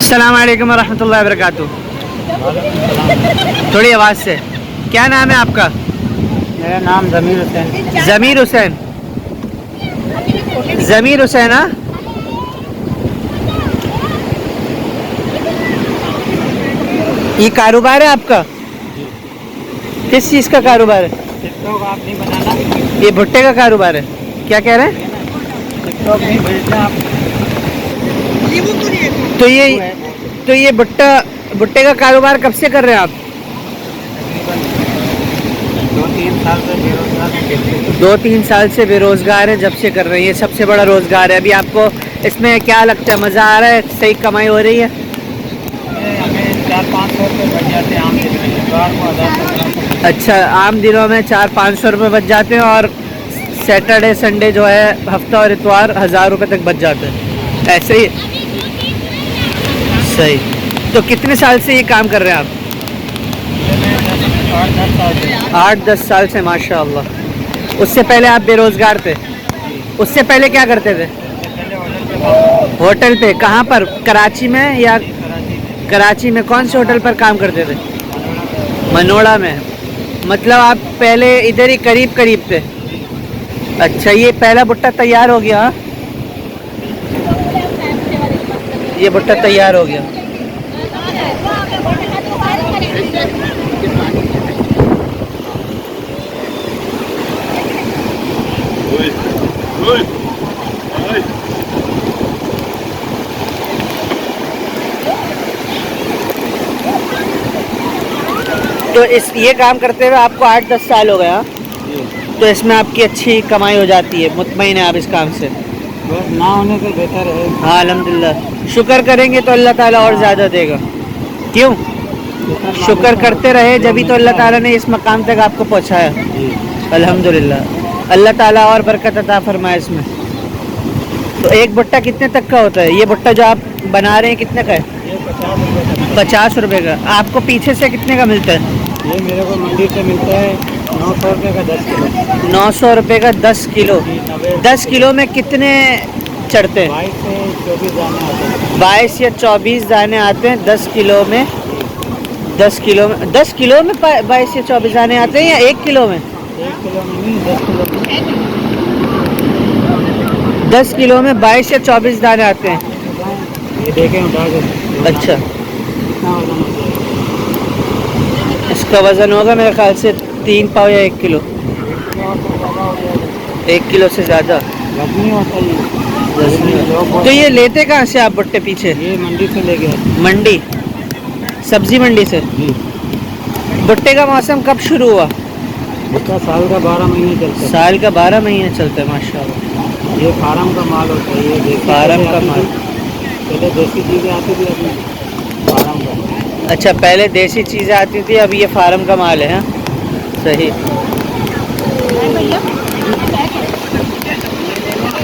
अस्सलाम वालेकुम रहमतुल्लाहि व बरकातुहू। थोड़ी आवाज़ से। क्या नाम है आपका? मेरा नाम ज़मीर हुसैन। ज़मीर हुसैन। ज़मीर हुसैन। हाँ, ये कारोबार है आपका? किस चीज़ का कारोबार है? टिकटॉक आप नहीं बनाना। ये भुट्टे का कारोबार है। क्या कह रहे हैं? टिकटॉक नहीं भेजना आप। तो ये भुट्टे का कारोबार कब से कर रहे हैं आप? तकरीबन 2-3 साल से बेरोजगार हैं। 2-3 साल से बेरोजगार है, जब से कर रहे हैं। ये सबसे बड़ा रोजगार है। अभी आपको इसमें क्या लगता है, मज़ा आ रहा है? सही कमाई हो रही है? हमें 400-500 रुपये बच जाते हैं आम दिन में। इतवार को 1000-1500। अच्छा, आम दिनों में 400-500 रुपये बच जाते हैं और सैटरडे संडे जो है, हफ्ता और इतवार 1000 रुपये तक बच जाते हैं। ऐसे ही सही। तो कितने साल से ये काम कर रहे हैं आप? 8-10 साल से। 8-10 साल से, माशाअल्लाह। उससे पहले आप बेरोजगार थे? उससे पहले क्या करते थे? पहले होटल पे काम होटल पे? कहाँ पर? कराची में या? कराची में। कराची में कौन से होटल पर काम करते थे? मनोड़ा में। मतलब आप पहले इधर ही करीब करीब थे। अच्छा, ये पहला भुट्टा तैयार हो गया? हाँ? ये भुट्टा तैयार हो गया। तो ये काम करते हुए आपको 8-10 साल हो गया? हाँ? तो इसमें आपकी अच्छी कमाई हो जाती है? मुतमईन है आप इस काम से? बस ना होने से बेहतर है। हाँ, अल्हम्दुलिल्लाह। शुक्र करेंगे तो अल्लाह ताला और ज़्यादा देगा। क्यों? शुक्र करते रहे, जभी तो अल्लाह ताला ने इस मकाम तक आपको पहुँचाया। अल्हम्दुलिल्लाह। अल्लाह ताला और बरकत अता फरमाए इसमें। तो एक भुट्टा कितने तक का होता है? ये भुट्टा जो आप बना रहे हैं कितने का है? ये 50 रुपये का। 50 रुपये का। आपको पीछे से कितने का मिलता है? ये मेरे को मंडी से मिलता है 900 रुपये का 10 किलो। 900 रुपये का 10 किलो। 10 किलो में कितने चढ़ते हैं? 22 से 24 दाने आते हैं। 22 या 24 दाने आते हैं 10 किलो में। 10 किलो में 22 या 24 दाने आते हैं, या 1 किलो में? 1 किलो में नहीं, 10 किलो में। 10 किलो में 22 या 24 दाने आते हैं। ये देखें उठा के। अच्छा, कितना वजन होता है? इसका वज़न होगा मेरे ख्याल से 3 पाव या 1 किलो। 1 किलो से ज़्यादा वजनी होता है ये। तो ये लेते कहाँ से आप भुट्टे पीछे? ये मंडी से ले गया। मंडी? सब्जी मंडी से? जी। भुट्टे का मौसम कब शुरू हुआ? इसका साल का 12 महीने चलता है। साल का 12 महीने चलता है, माशाल्लाह। ये फार्म का माल होता है। ये देसी फार्म का आती माल। थी। पहले देसी चीज़ें आती थी, अभी फार्म का। अच्छा, पहले देसी चीज़ें आती थी, अब ये फार्म का माल है। हाँ? सही।